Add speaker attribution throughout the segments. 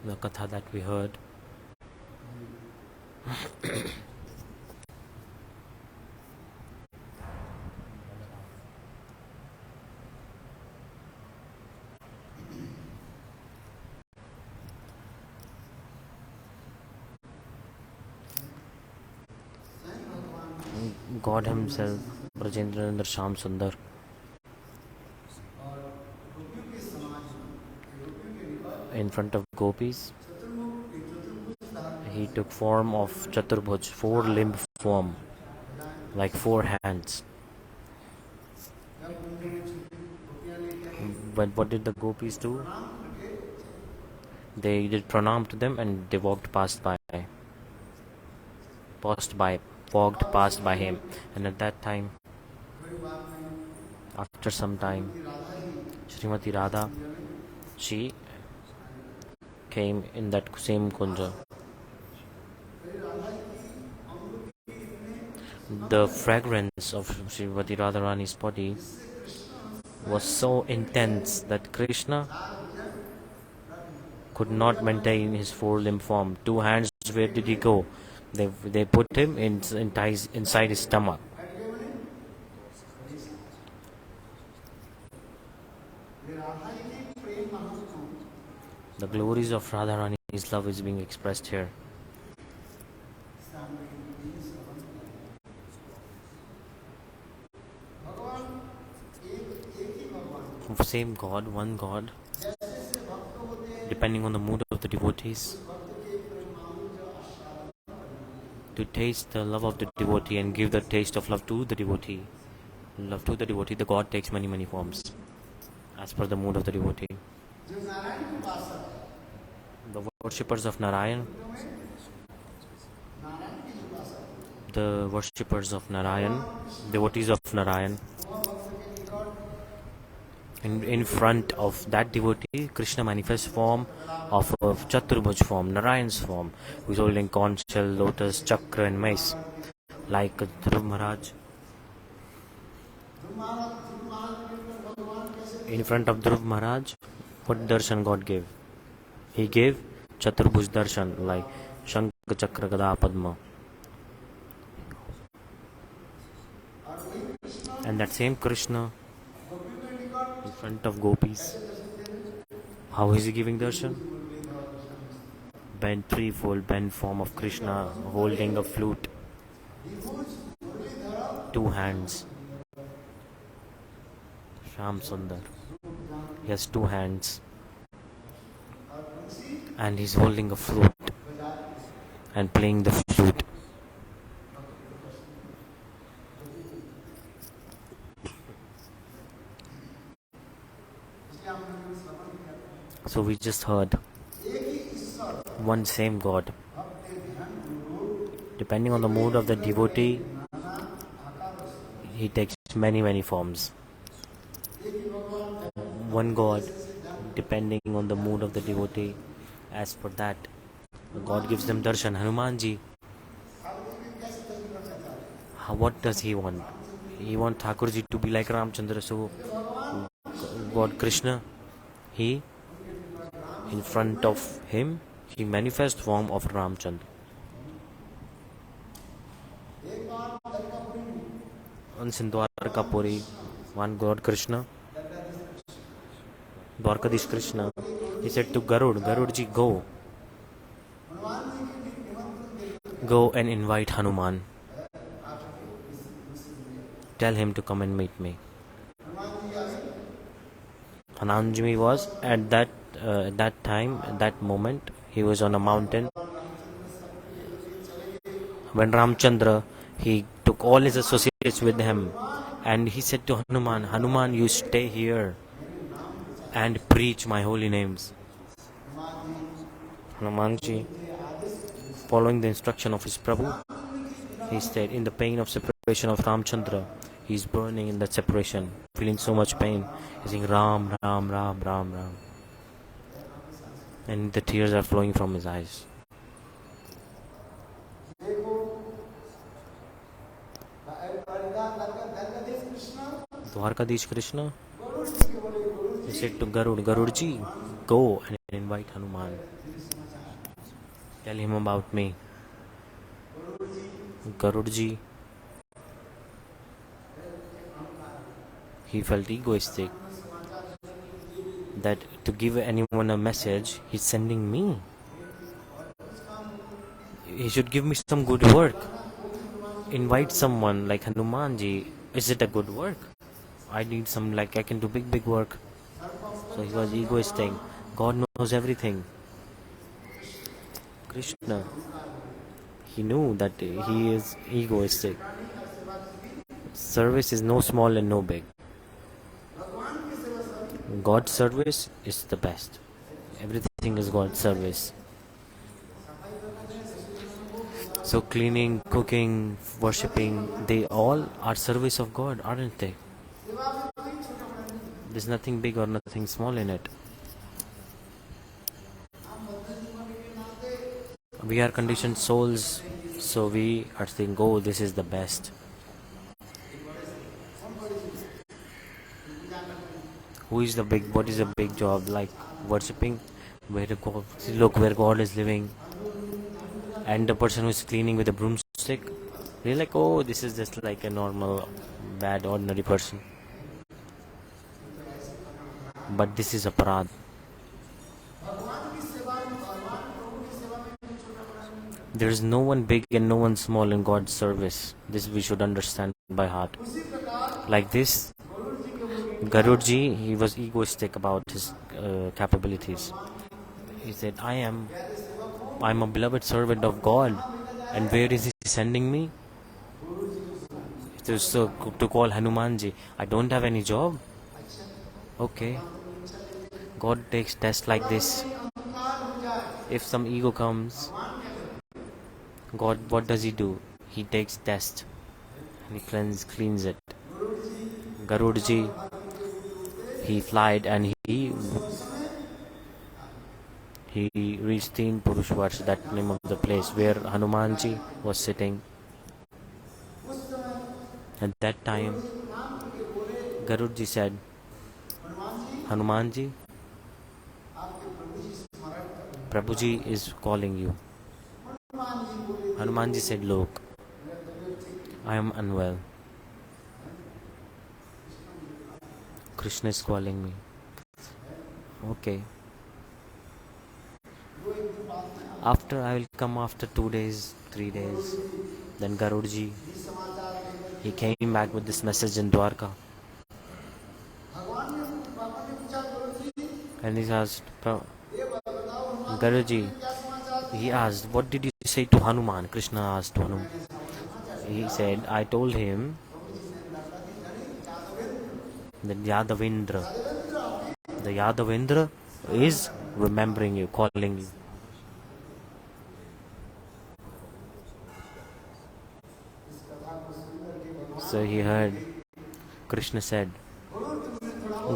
Speaker 1: the katha that we heard. God himself, Brajendra Sham Sundar, in front of gopis, he took form of Chaturbhuj, four-limb form, like four hands. But what did the gopis do? They did pranam to them and they walked past by him. And at that time, after some time, Srimati Radha, she came in that same kunja. The fragrance of Srimati Radharani's body was so intense that Krishna could not maintain his four-limb form. Two hands, where did he go? They put him inside his stomach. The glories of Radharani's love is being expressed here. Same God, one God, depending on the mood of the devotees, to taste the love of the devotee and give the taste of love to the devotee. Love to the devotee, the God takes many, many forms as per the mood of the devotee. The worshippers of Narayan, devotees of Narayan, in front of that devotee, Krishna manifests form of a Chaturbhuj form, Narayan's form, who is holding conch shell, lotus, chakra and mace, like Dhruv Maharaj. In front of Dhruv Maharaj, what darshan God gave? He gave Chaturbhuj darshan, like Shankha, Chakra, Gada, Padma. And that same Krishna, in front of gopis, how is he giving darshan? Bent, threefold bent form of Krishna holding a flute, two hands. Sham Sundar, he has two hands and he's holding a flute and playing the flute. So we just heard one same God. Depending on the mood of the devotee, he takes many, many forms. One God, depending on the mood of the devotee, as per that, God gives them darshan. Hanumanji, what does he want? He wants Thakurji to be like Ramachandra. So God Krishna, he, in front of him, he manifests form of Ramachandra. Once in Dwarkapuri, one God Krishna, Dwarkadish Krishna, he said to Garudji, go and invite Hanuman. Tell him to come and meet me. Hanumanji was at that time, at that moment, he was on a mountain. When Ramachandra, he took all his associates with him and he said to Hanuman, you stay here and preach my holy names. Hanumanji, following the instruction of his Prabhu, he stayed. In the pain of separation of Ramachandra, he is burning in that separation, feeling so much pain. He's saying Ram, Ram, Ram, Ram, Ram. And the tears are flowing from his eyes. Dwarkadish Krishna, he said to Garudji, go and invite Hanuman. Tell him about me. Garuda, he felt egoistic that to give anyone a message, he's sending me. He should give me some good work. Invite someone like Hanumanji. Is it a good work? I need some, like I can do big work. So he was egoistic. God knows everything. Krishna, he knew that he is egoistic. Service is no small and no big. God's service is the best. Everything is God's service. So cleaning, cooking, worshipping, they all are service of God, aren't they? There's nothing big or nothing small in it. We are conditioned souls, so we are thinking, oh, this is the best. Who is the big, what is a big job? Like worshipping, where God, look where God is living. And the person who is cleaning with a broomstick, they're like, oh, this is just like a normal, bad, ordinary person. But this is aparad. There is no one big and no one small in God's service. This we should understand by heart. Like this, Garuda, he was egoistic about his capabilities. He said, I'm a beloved servant of God, and where is he sending me? So to call Hanumanji. I don't have any job. Okay. God takes tests like this. If some ego comes, God, what does he do? He takes test and he cleans it. Garuda, he flied and he reached Teen Purushvarsh, that name of the place where Hanumanji was sitting. At that time, Garuda said, Hanumanji, Prabhuji is calling you. Hanumanji said, look, I am unwell. Krishna is calling me. Okay. After I will come after 2 days, 3 days. Then Garuda, he came back with this message in Dwarka. And he asked, Garuda, he asked, what did you say to Hanuman? Krishna asked to Hanuman. He said, I told him that the Yadavendra is remembering you, calling you. So he heard, Krishna said,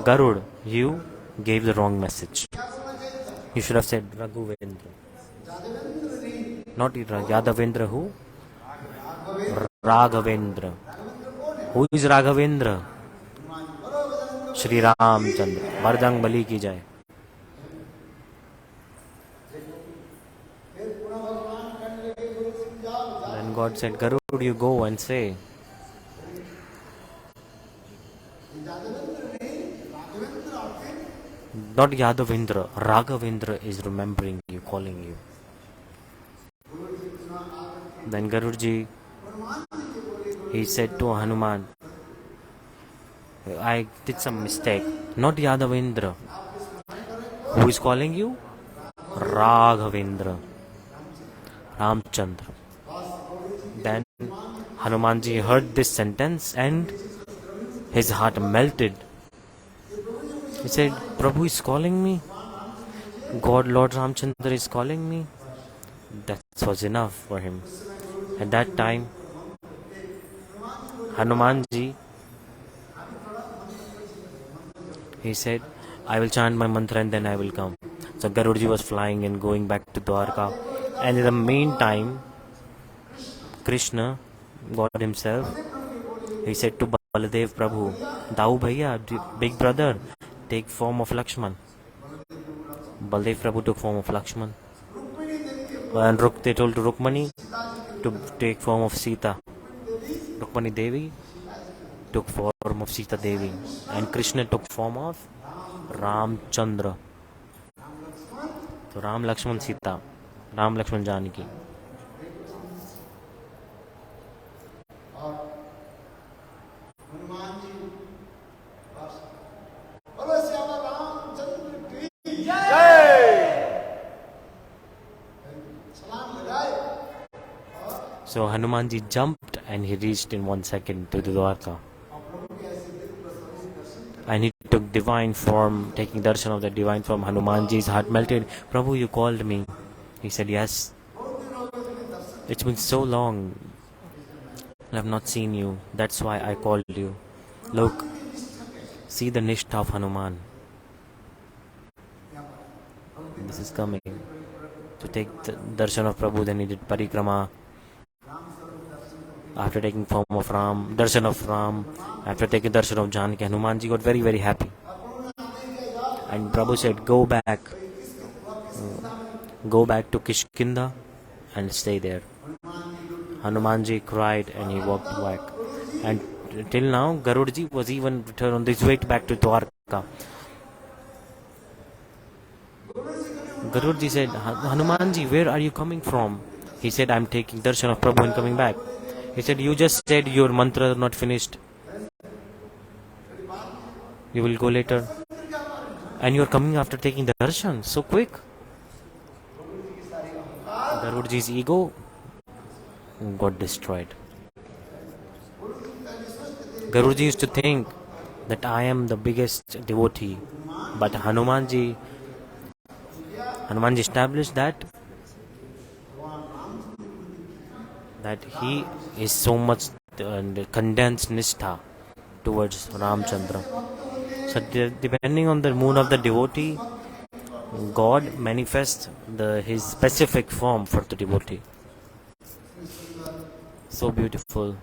Speaker 1: Garuda, you gave the wrong message. You should have said Raghuvendra. Not Yadavendra, who? Raghavendra. Who is Raghavendra? Shri Ramachandra. Vardang Bali ki jai. Then God said, Garuda, you go and say, not Yadavendra, Raghavendra is remembering you, calling you. Then Garuda, he said to Hanuman, I did some mistake. Not Yadavendra. Who is calling you? Raghavendra. Ramachandra. Then Hanumanji heard this sentence and his heart melted. He said, Prabhu is calling me. God, Lord Ramachandra is calling me. That was enough for him. At that time, Hanumanji, he said, I will chant my mantra and then I will come. So Garuda was flying and going back to Dwarka. And in the meantime, Krishna, God himself, he said to Baladev Prabhu, Dau Bhaiya, big brother, take form of Lakshman. Baladev Prabhu took form of Lakshman. And they told to Rukmani to take form of Sita. Rukmani Devi took form of Sita Devi, and Krishna took form of Ramchandra. So Ram, Lakshman, Sita, Ram, Lakshman, Janaki. So Hanumanji jumped and he reached in 1 second to the Dwarka. And he took divine form, taking darshan of the divine form. Hanumanji's heart melted. Prabhu, you called me. He said, yes. It's been so long. I have not seen you. That's why I called you. Look, see the nishtha of Hanuman. This is coming. To take the darshan of Prabhu, then he did parikrama. After taking form of Ram, darshan of Ram, after taking darshan of Janaki, Hanumanji got very, very happy. And Prabhu said, go back to Kishkinda and stay there. Hanumanji cried and he walked back. And till now, Garuda was even returned on his way back to Dwarka. Garuda said, Hanumanji, where are you coming from? He said, I'm taking darshan of Prabhu and coming back. He said, you just said your mantra not finished. You will go later. And you are coming after taking the darshan so quick. Garudaji's ego got destroyed. Garudaji used to think that I am the biggest devotee. But Hanumanji established that he is so much condensed nishtha towards Ramchandra. So depending on the mood of the devotee, God manifests his specific form for the devotee. So beautiful.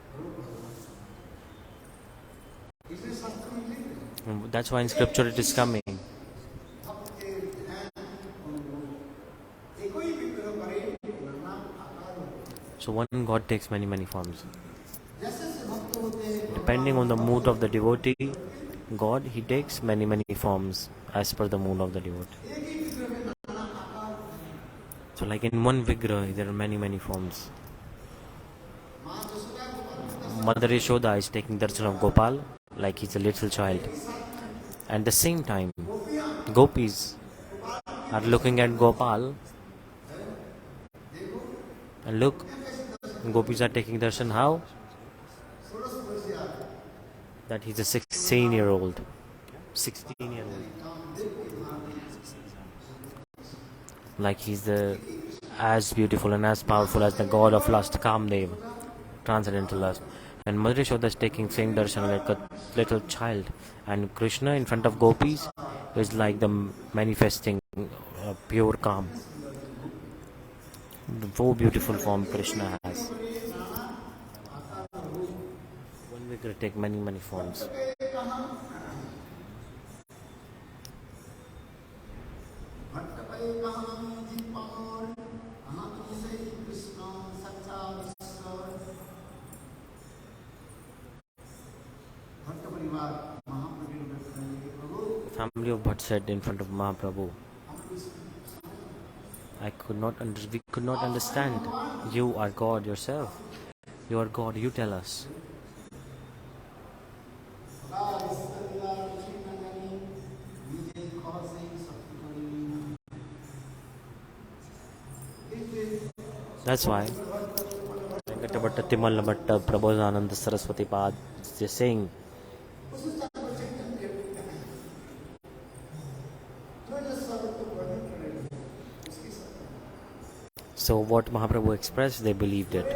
Speaker 1: And that's why in scripture it is coming. So one God takes many, many forms. Depending on the mood of the devotee, God, he takes many, many forms as per the mood of the devotee. So like in one vigraha, there are many, many forms. Mother Yashoda is taking darshan of Gopal like he's a little child. At the same time, gopis are looking at Gopal. And look, gopis are taking darshan how? That he's a 16-year-old. 16-year-old. Like he's as beautiful and as powerful as the god of lust, Kamdev, transcendental lust. And Mother Yashoda is taking same darshan like a little child. And Krishna in front of gopis is like the manifesting pure calm. The very beautiful form Krishna has. One vigraha take many, many forms. Family of Bhatta said in front of Mahaprabhu, we could not understand. You are God yourself. You are God, you tell us. That's why Bhatta Prabodhananda Saraswati Pad is saying, so what Mahaprabhu expressed, they believed it.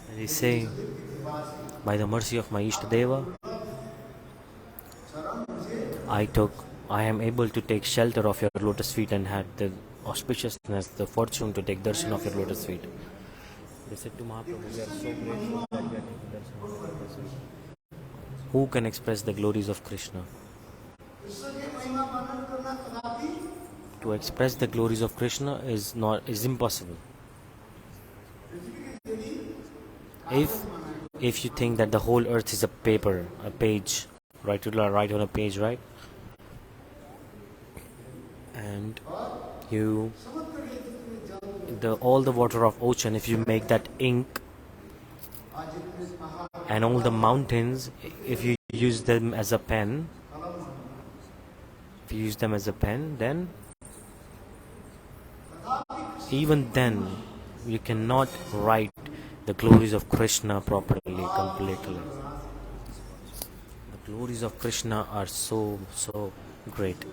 Speaker 1: And he's saying, by the mercy of my Ishtadeva, I am able to take shelter of your lotus feet and had the auspiciousness, the fortune to take darshan of your lotus feet. They said to Mahaprabhu, we are so grateful that we are taking darshan of the person. Who can express the glories of Krishna? To express the glories of Krishna is impossible. If you think that the whole earth is a page, right? You write on a page, right? And all the water of ocean, if you make that ink, and all the mountains, if you use them as a pen, then even then you cannot write the glories of Krishna properly, completely. The glories of Krishna are so great.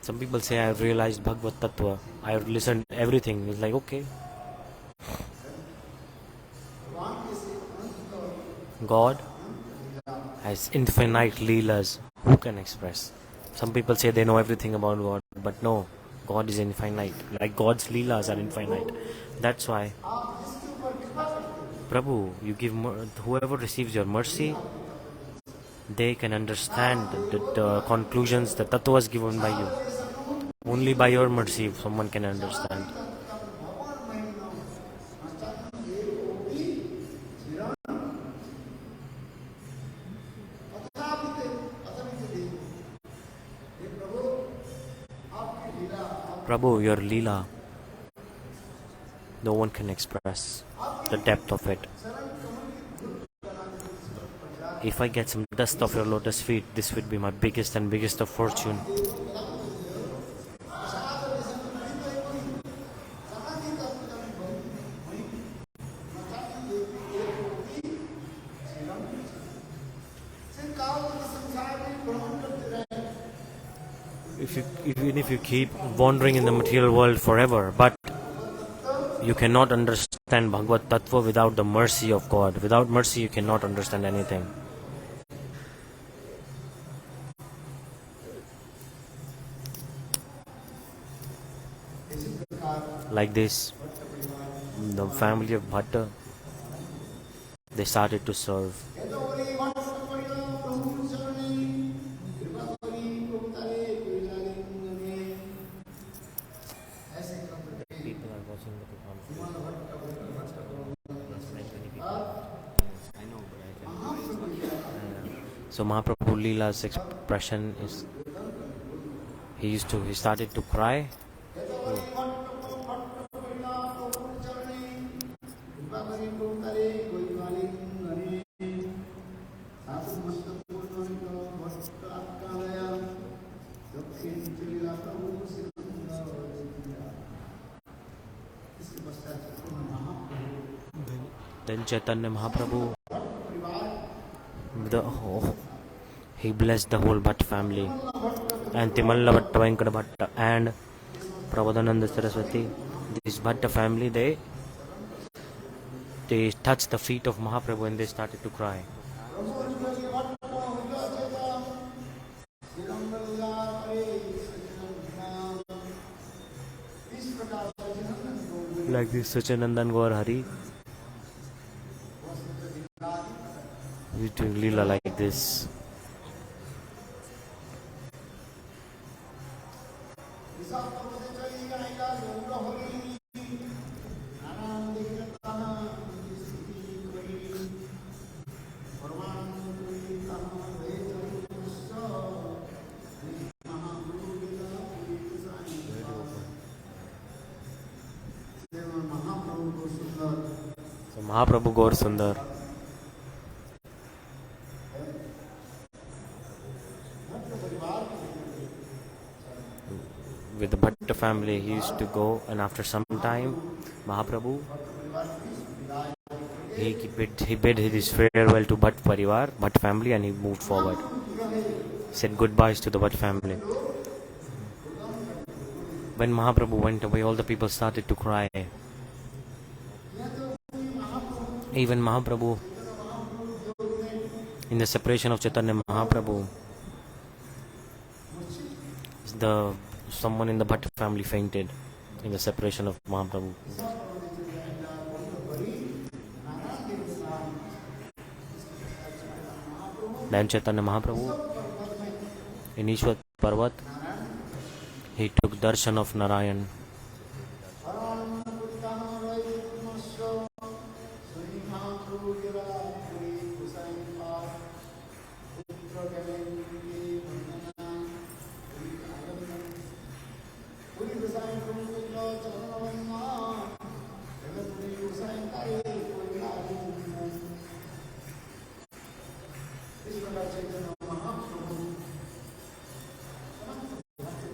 Speaker 1: Some people say, I have realized bhagavat-tattva. I have listened everything. It's like, okay. God has infinite Lilas. Who can express? Some people say they know everything about God, but no, God is infinite. Like God's Lilas are infinite. That's why, Prabhu, you give whoever receives your mercy, they can understand the conclusions, the tattvas given by you. Only by your mercy someone can understand. Prabhu, your Lila, no one can express the depth of it. If I get some dust of your lotus feet, this would be my biggest of fortune. Even if you keep wandering in the material world forever, but you cannot understand bhagavat-tattva without the mercy of God. Without mercy, you cannot understand anything. Like this, the family of Bhatta, they started to serve. People are watching the conference. I know, but so Mahaprabhu Lila's expression is, he started to cry. Then Chaitanya Mahaprabhu, he blessed the whole Bhatta family, and Timalla Bhatta, Venkata Bhatta, and Prabodhananda Saraswati. This Bhatta family, they touched the feet of Mahaprabhu and they started to cry. Like this, Sachinandan Gaur Hari, he's doing Lila like this. So Mahaprabhu Gaur Sundar. With the Bhatta family, he used to go, and after some time, Mahaprabhu, he bid his farewell to Bhatt family, and he moved forward. Said goodbyes to the Bhatt family. When Mahaprabhu went away, all the people started to cry. Even Mahaprabhu, in the separation of Chaitanya Mahaprabhu, someone in the Bhatta family fainted in the separation of Mahaprabhu. Then Chaitanya Mahaprabhu, in Ishwar Parvat, he took darshan of Narayan.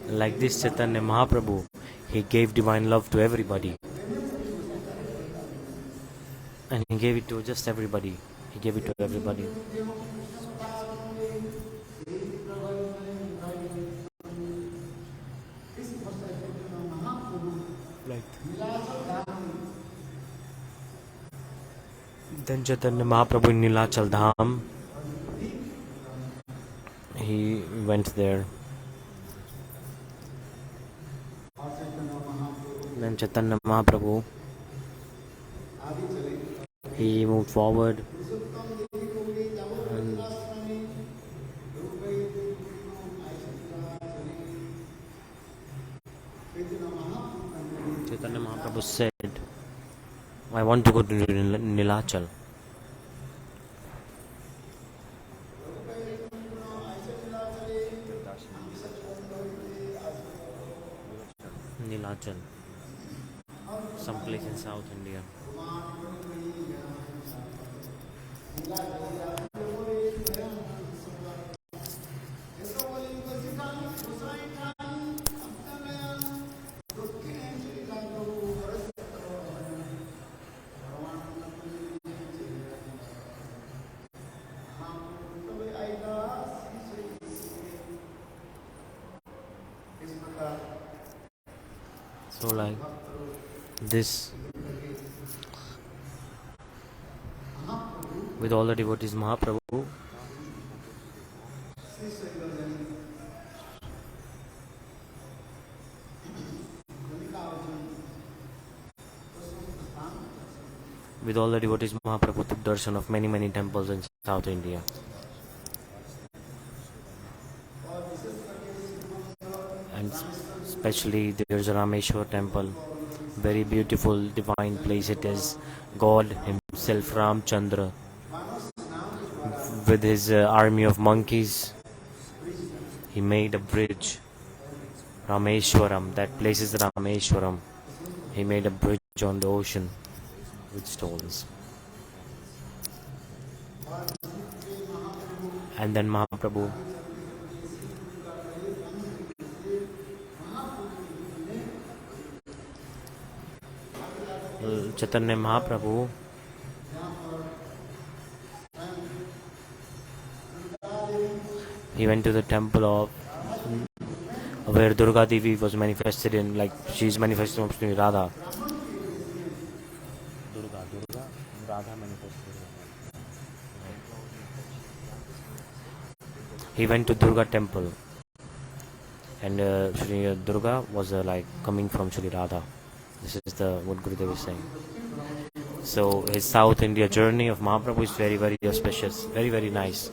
Speaker 1: Like this Chaitanya Mahaprabhu, he gave divine love to everybody. And he gave it to just everybody. He gave it to everybody. Then Chaitanya Mahaprabhu in Nila Chala, he went there. Then Chaitanya Mahaprabhu, he moved forward and Chaitanya Mahaprabhu said, I want to go to Nila Chala. Nila Chala, some place in South India. So like this, with all the devotees, Mahaprabhu took darshan of many temples in South India. And especially there's a Rameshwar temple, very beautiful divine place it is. God himself, Ramachandra, with his army of monkeys, he made a bridge. Rameshwaram, that place is Rameshwaram. He made a bridge on the ocean with stones. And then Mahaprabhu, Chaitanya Mahaprabhu, he went to the temple of where Durga Devi was manifested in, like she is manifested in Radha. Radha manifested. He went to Durga temple, and Shri Durga was like coming from Shri Radha. This is what Gurudev is saying. So his South India journey of Mahaprabhu is very auspicious, very nice.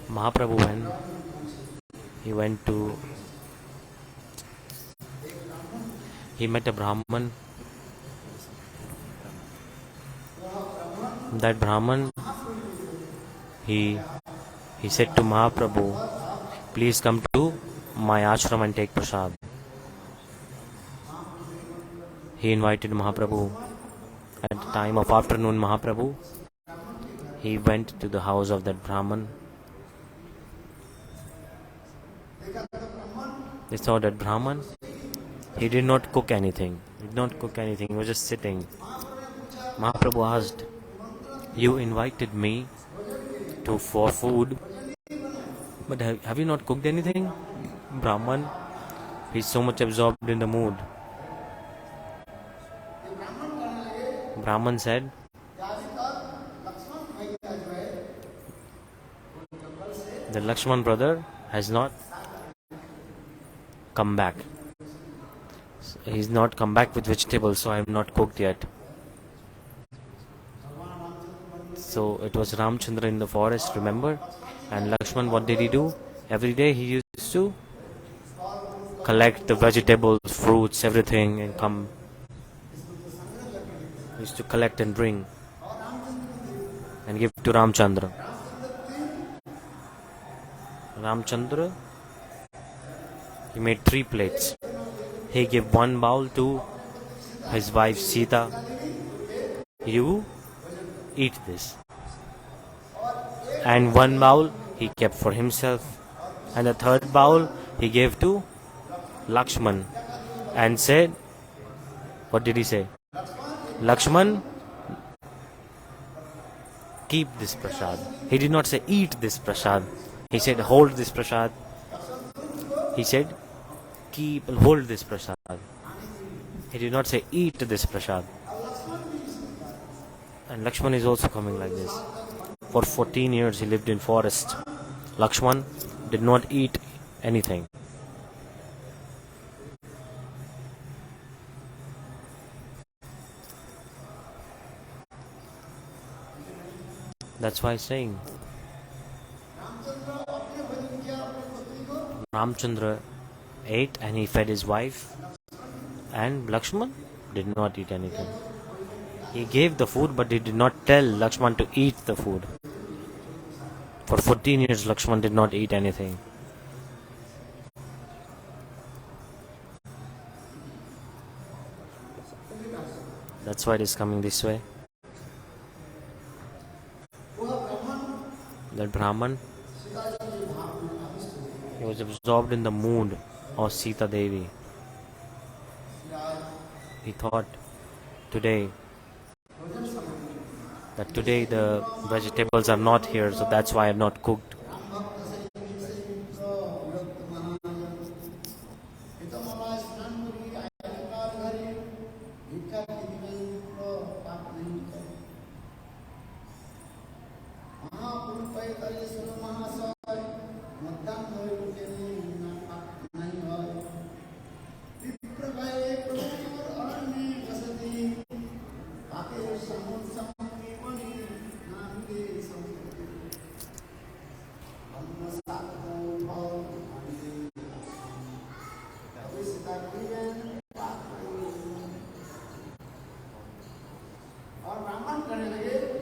Speaker 1: Mahaprabhu, when he went to, he met a Brahman. That Brahman, he said to Mahaprabhu, please come to my ashram and take prasad. He invited Mahaprabhu. At the time of afternoon, Mahaprabhu, he went to the house of that Brahman. They saw that Brahman, he did not cook anything. He did not cook anything. He was just sitting. Mahaprabhu asked, "You invited me to for food, but have you not cooked anything?" Brahman, he's so much absorbed in the mood. Brahman said, the Lakshman brother has not come back. He's not come back with vegetables, so I have not cooked yet. So it was Ramchandra in the forest, remember? And Lakshman, what did he do? Every day he used to collect the vegetables, fruits, everything, and come. He used to collect and bring and give to Ramchandra. Ramchandra, he made 3 plates. He gave 1 bowl to his wife Sita. You eat this. And 1 bowl he kept for himself. And the 3rd bowl he gave to Lakshman and said, what did he say? Lakshman, keep this prasad. He did not say eat this prasad. He said hold this prasad. He said hold this prasad. He did not say eat this prasad. And Lakshman is also coming like this. For 14 years he lived in forest. Lakshman did not eat anything. That's why he's saying Ramchandra ate and he fed his wife, and Lakshman did not eat anything. He gave the food, but he did not tell Lakshman to eat the food. For 14 years Lakshman did not eat anything. That's why it is coming this way. That Brahman, he was absorbed in the mood of Sita Devi. He thought today the vegetables are not here, so that's why I have not cooked.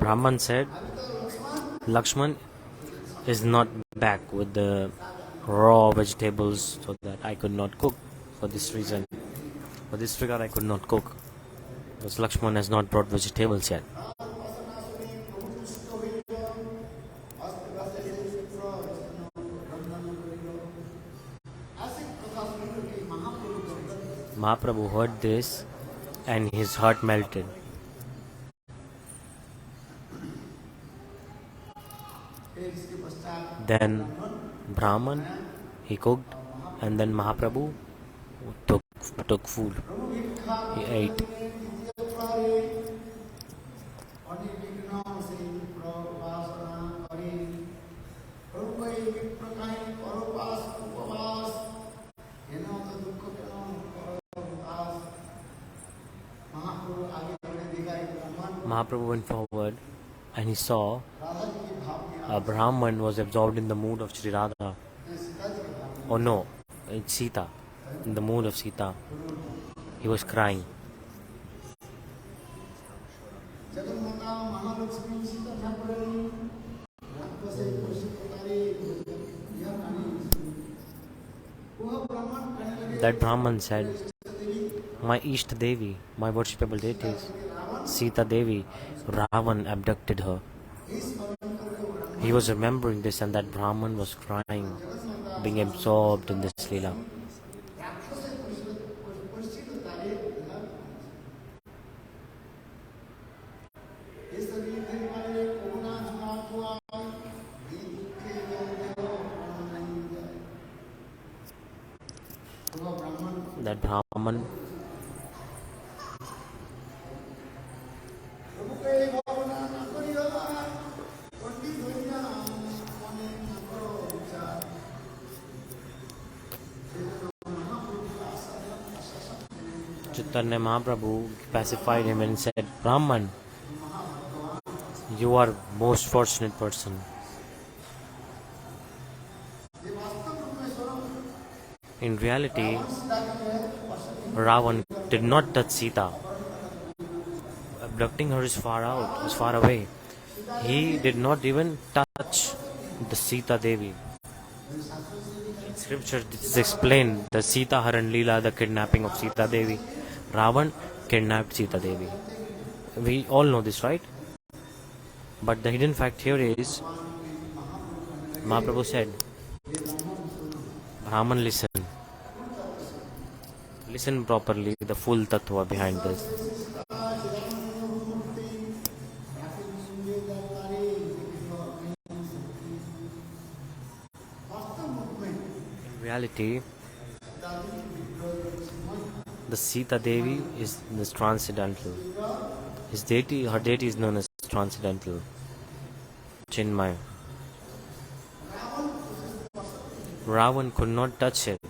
Speaker 1: Brahman said, Lakshman is not back with the raw vegetables, so that I could not cook. For this reason, for this regard, I could not cook, because Lakshman has not brought vegetables yet. Mahaprabhu heard this and his heart melted. Then Brahman, he cooked, and then Mahaprabhu took food. He ate. Mahaprabhu went forward and he saw a Brahman was absorbed in the mood of Sri Radha. Oh no, it's Sita. In the mood of Sita. He was crying. That Brahman said, my Ishta Devi, my worshipable deities, Sita Devi, Ravan abducted her. He was remembering this, and that Brahman was crying, being absorbed in this Lila. that Brahman Chaitanya Mahaprabhu pacified him and said, Brahman, you are most fortunate person. In reality, Ravan did not touch Sita. Abducting her is far out, is far away. He did not even touch the Sita Devi. In scripture, it is explained the Sita Haran Lila, the kidnapping of Sita Devi. Ravan kidnapped Sita Devi. We all know this, right? But the hidden fact here is, Mahaprabhu said, Brahman, listen. Listen properly, the full tattva behind this. In reality, the Sita Devi is transcendental. Her deity is known as transcendental, Chinmay. Ravan could not touch it.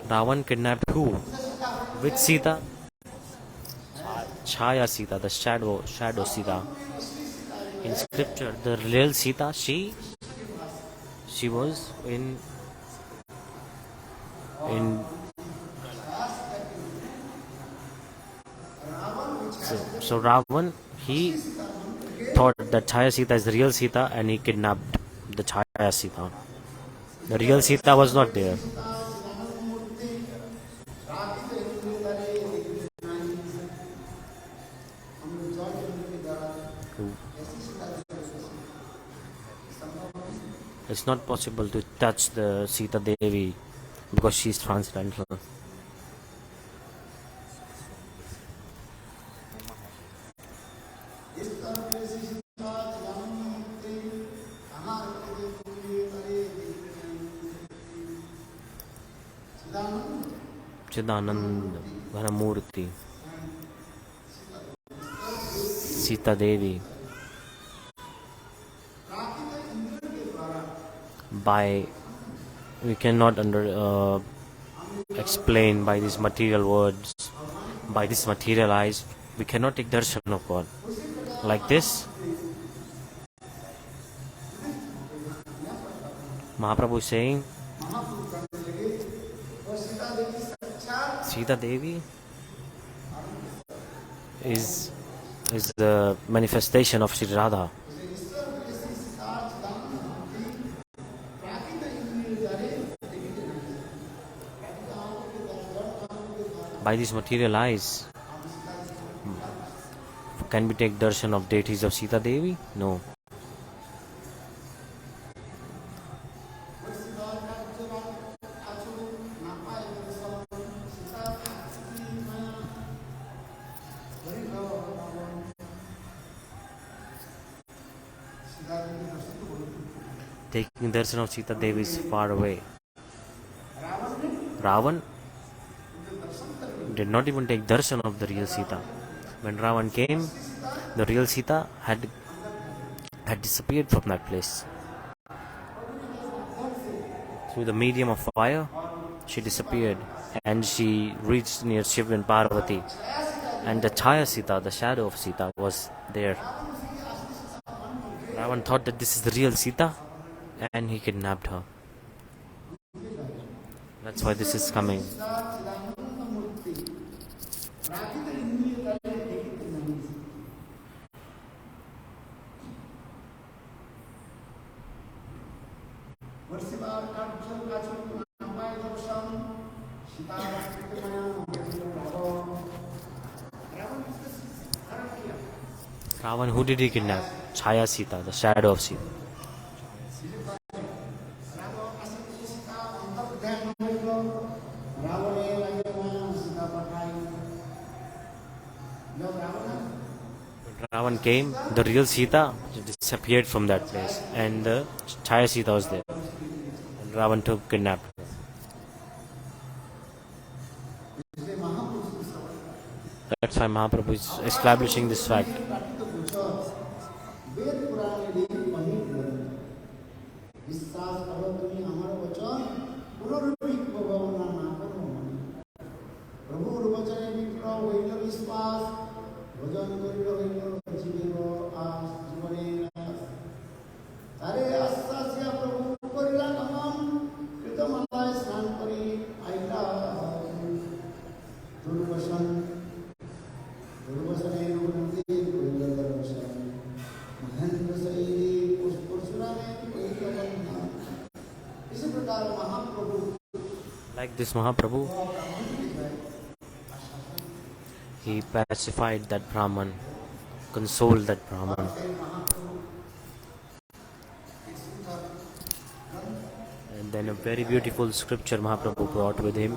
Speaker 1: Ravan kidnapped who? Which Sita? Chaya Sita, the shadow Sita. In scripture, the real Sita, she was in so Ravan, he thought that Chaya Sita is the real Sita and he kidnapped the Chaya Sita. The real Sita was not there. It's not possible to touch the Sita Devi because she is transcendental. Chidananda Ghanamurti, Sita Devi, we cannot explain by these material words, by this material eyes, we cannot take darshan of God. Like this, Mahaprabhu is saying, Sita Devi is the manifestation of Sri Radha. By these material eyes, can we take darshan of deities of Sita Devi? No. Taking darshan of Sita Devi is far away. Ravan did not even take darshan of the real Sita. When Ravan came, the real Sita had disappeared from that place. Through the medium of fire, she disappeared and she reached near Shiva and Parvati. And the Chaya Sita, the shadow of Sita, was there. Ravan thought that this is the real Sita and he kidnapped her. That's why this is coming. Ravan, who did he kidnap? Chaya Sita, the shadow of Sita. Ravan came, the real Sita disappeared from that place and the Chaya Sita was there. Ravan to kidnap her. That's why Mahaprabhu is establishing this fact. Like this Mahaprabhu, he pacified that Brahman, consoled that Brahman. And then a very beautiful scripture Mahaprabhu brought with him,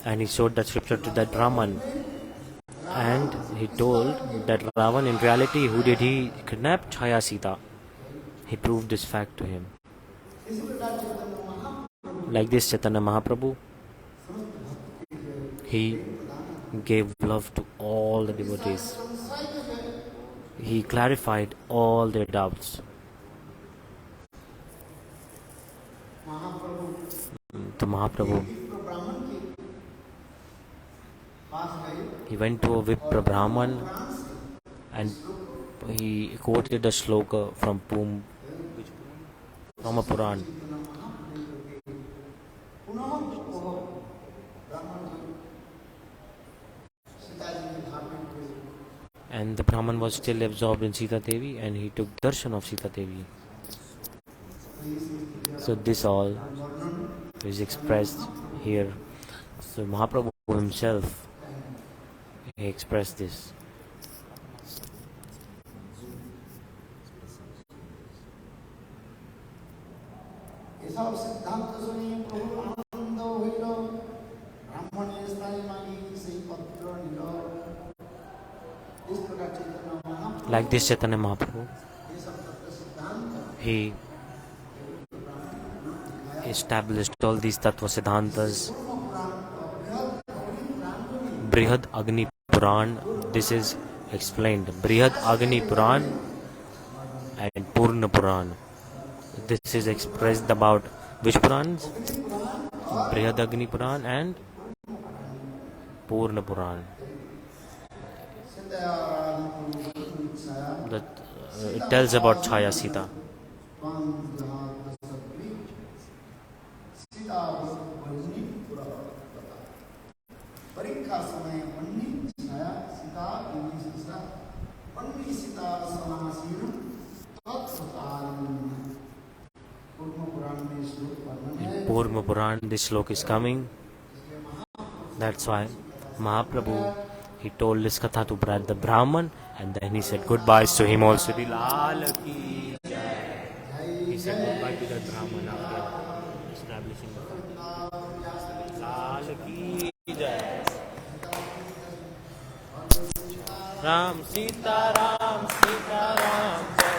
Speaker 1: and he showed that scripture to that Brahman. And he told that Ravan, in reality, who did he kidnap? Chaya Sita. He proved this fact to him. Like this Chaitanya Mahaprabhu, he gave love to all the devotees. He clarified all their doubts. To Mahaprabhu, he went to a Vipra Brahman and he quoted a shloka from a Puran. And the Brahman was still absorbed in Sita Devi, and he took darshan of Sita Devi. So this all is expressed here. So Mahaprabhu himself, he expressed this. Like this Chaitanya Mahaprabhu, he established all these Tattva Siddhantas. Brihad Agni Puran, this is explained. Brihad Agni Puran and Purna Puran. This is expressed about which Purans? Brihad Agni Puran and Purna Puran. It tells about Chaya Sita. In Purma Puran, this slok is coming. That's why Mahaprabhu, he told this katha to the Brahman, and then he said goodbyes to him also. Lila ki jai. He said goodbye to that Brahman after establishing the fact. Lila ki jai. Ram Sita Ram Sita Ram Jai.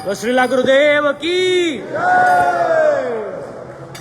Speaker 1: तो श्रीला गुरुदेव की